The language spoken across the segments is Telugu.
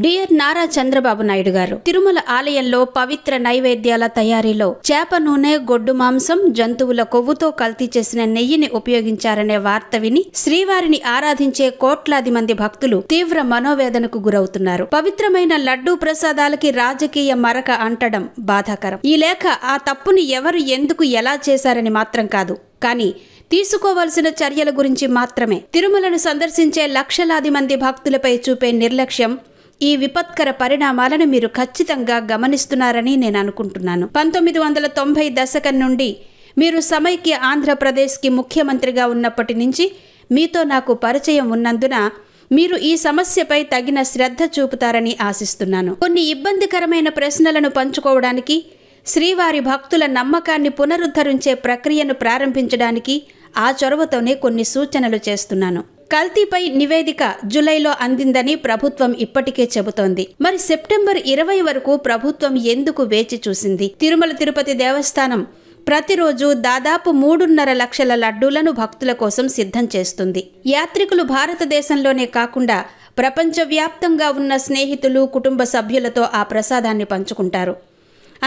డియర్ నారా చంద్రబాబు నాయుడు గారు, తిరుమల ఆలయంలో పవిత్ర నైవేద్యాల తయారీలో చేప నూనె, గొడ్డు మాంసం, జంతువుల కొవ్వుతో కల్తీ చేసిన నెయ్యిని ఉపయోగించారనే వార్త విని శ్రీవారిని ఆరాధించే కోట్లాది మంది భక్తులు తీవ్ర మనోవేదనకు గురవుతున్నారు. పవిత్రమైన లడ్డూ ప్రసాదాలకి రాజకీయ మరక అంటడం బాధాకరం. ఈ లేఖ ఆ తప్పుని ఎవరు ఎందుకు ఎలా చేశారని మాత్రం కాదు, కానీ తీసుకోవాల్సిన చర్యల గురించి మాత్రమే. తిరుమలను సందర్శించే లక్షలాది మంది భక్తులపై చూపే నిర్లక్ష్యం ఈ విపత్కర పరిణామాలను మీరు ఖచ్చితంగా గమనిస్తున్నారని నేను అనుకుంటున్నాను. 1990 దశకం నుండి మీరు సమైక్య ఆంధ్రప్రదేశ్కి ముఖ్యమంత్రిగా ఉన్నప్పటి నుంచి మీతో నాకు పరిచయం ఉన్నందున మీరు ఈ సమస్యపై తగిన శ్రద్ధ చూపుతారని ఆశిస్తున్నాను. కొన్ని ఇబ్బందికరమైన ప్రశ్నలను పంచుకోవడానికి, శ్రీవారి భక్తుల నమ్మకాన్ని పునరుద్ధరించే ప్రక్రియను ప్రారంభించడానికి ఆ చొరవతోనే కొన్ని సూచనలు చేస్తున్నాను. కల్తీపై నివేదిక జూలైలో అందిందని ప్రభుత్వం ఇప్పటికే చెబుతోంది. మరి సెప్టెంబర్ 20 వరకు ప్రభుత్వం ఎందుకు వేచి చూసింది? తిరుమల తిరుపతి దేవస్థానం ప్రతిరోజు దాదాపు 3.5 లక్షల లడ్డూలను భక్తుల కోసం సిద్ధం చేస్తుంది. యాత్రికులు భారతదేశంలోనే కాకుండా ప్రపంచవ్యాప్తంగా ఉన్న స్నేహితులు, కుటుంబ సభ్యులతో ఆ ప్రసాదాన్ని పంచుకుంటారు.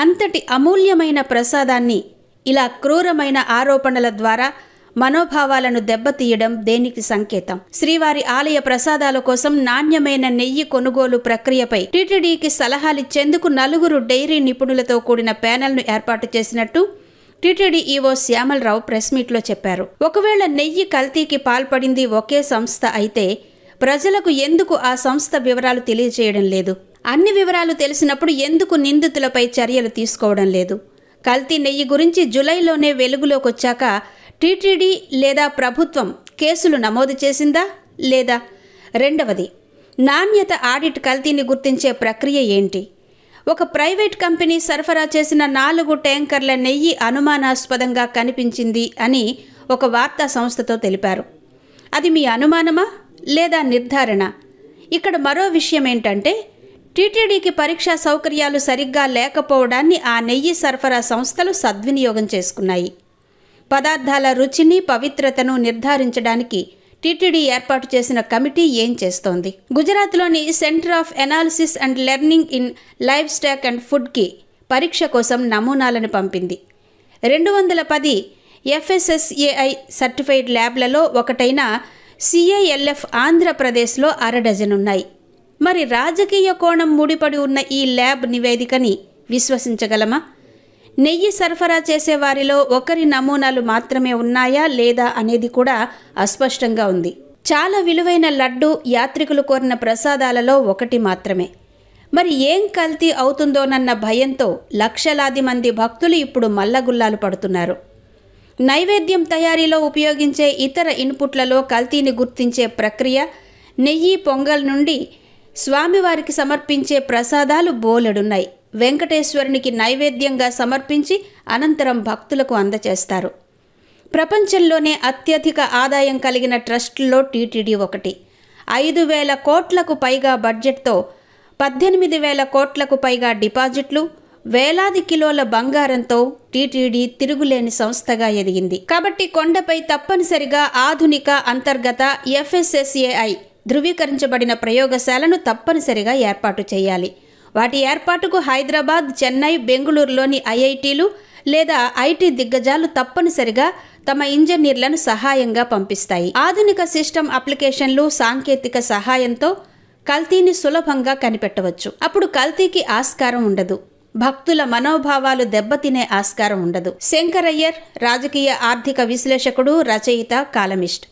అంతటి అమూల్యమైన ప్రసాదాన్ని ఇలా క్రూరమైన ఆరోపణల ద్వారా మనోభావాలను దెబ్బతీయడం దేనికి సంకేతం? శ్రీవారి ఆలయ ప్రసాదాల కోసం నాణ్యమైన నెయ్యి కొనుగోలు ప్రక్రియపై టీటీడీకి సలహాలిచ్చేందుకు 4 డైరీ నిపుణులతో కూడిన ప్యానెల్ను ఏర్పాటు చేసినట్టు టీటీడీ ఈవో శ్యామలరావు ప్రెస్ మీట్లో చెప్పారు. ఒకవేళ నెయ్యి కల్తీకి పాల్పడింది ఒకే సంస్థ అయితే ప్రజలకు ఎందుకు ఆ సంస్థ వివరాలు తెలియజేయడం లేదు? అన్ని వివరాలు తెలిసినప్పుడు ఎందుకు నిందితులపై చర్యలు తీసుకోవడం లేదు? కల్తీ నెయ్యి గురించి జూలైలోనే వెలుగులోకొచ్చాక టీటీడీ లేదా ప్రభుత్వం కేసులు నమోదు చేసిందా లేదా? రెండవది, నాణ్యత ఆడిట్ కల్తీని గుర్తించే ప్రక్రియ ఏంటి? ఒక ప్రైవేట్ కంపెనీ సరఫరా చేసిన 4 ట్యాంకర్ల నెయ్యి అనుమానాస్పదంగా కనిపించింది అని ఒక వార్తా సంస్థతో తెలిపారు. అది మీ అనుమానమా లేదా నిర్ధారణ? ఇక్కడ మరో విషయం ఏంటంటే, టీటీడీకి పరీక్షా సౌకర్యాలు సరిగ్గా లేకపోవడాన్ని ఆ నెయ్యి సరఫరా సంస్థలు సద్వినియోగం చేసుకున్నాయి. పదార్థాల రుచిని, పవిత్రతను నిర్ధారించడానికి టీటీడీ ఏర్పాటు చేసిన కమిటీ ఏం చేస్తోంది? గుజరాత్లోని centre of analysis and learning in live stock and ఫుడ్కి పరీక్ష కోసం నమూనాలను పంపింది. 210 FSSAI సర్టిఫైడ్ ల్యాబ్లలో ఒకటైన CILF ఆంధ్రప్రదేశ్లో 1/2 డజన్ ఉన్నాయి. మరి రాజకీయ కోణం ముడిపడి ఉన్న ఈ ల్యాబ్ నివేదికని విశ్వసించగలమా? నెయ్యి సరఫరా చేసే వారిలో ఒకరి నమూనాలు మాత్రమే ఉన్నాయా లేదా అనేది కూడా అస్పష్టంగా ఉంది. చాలా విలువైన లడ్డు యాత్రికులు కోరిన ప్రసాదాలలో ఒకటి మాత్రమే. మరి ఏం కల్తీ అవుతుందోనన్న భయంతో లక్షలాది మంది భక్తులు ఇప్పుడు మల్లగుల్లాలు పడుతున్నారు. నైవేద్యం తయారీలో ఉపయోగించే ఇతర ఇన్పుట్లలో కల్తీని గుర్తించే ప్రక్రియ, నెయ్యి, పొంగల్ నుండి స్వామివారికి సమర్పించే ప్రసాదాలు బోలెడున్నాయి. వెంకటేశ్వరునికి నైవేద్యంగా సమర్పించి అనంతరం భక్తులకు అందచేస్తారు. ప్రపంచంలోనే అత్యధిక ఆదాయం కలిగిన ట్రస్టుల్లో టీటీడీ ఒకటి. 5,000 కోట్లకు పైగా బడ్జెట్తో 18,000 కోట్లకు పైగా డిపాజిట్లు, వేలాది కిలోల బంగారంతో టీటీడీ తిరుగులేని సంస్థగా ఎదిగింది. కాబట్టి కొండపై తప్పనిసరిగా ఆధునిక అంతర్గత FSSAI ధృవీకరించబడిన ప్రయోగశాలను తప్పనిసరిగా ఏర్పాటు చేయాలి. వాటి ఏర్పాటుకు హైదరాబాద్, చెన్నై, బెంగుళూరులోని IITలు లేదా IT దిగ్గజాలు తప్పనిసరిగా తమ ఇంజనీర్లను సహాయంగా పంపిస్తాయి. ఆధునిక సిస్టమ్ అప్లికేషన్లు, సాంకేతిక సహాయంతో కల్తీని సులభంగా కనిపెట్టవచ్చు. అప్పుడు కల్తీకి ఆస్కారం ఉండదు, భక్తుల మనోభావాలు దెబ్బతినే ఆస్కారం ఉండదు. శంకరయ్యర్ రాజకీయ ఆర్థిక విశ్లేషకుడు, రచయిత, కాలమిస్ట్.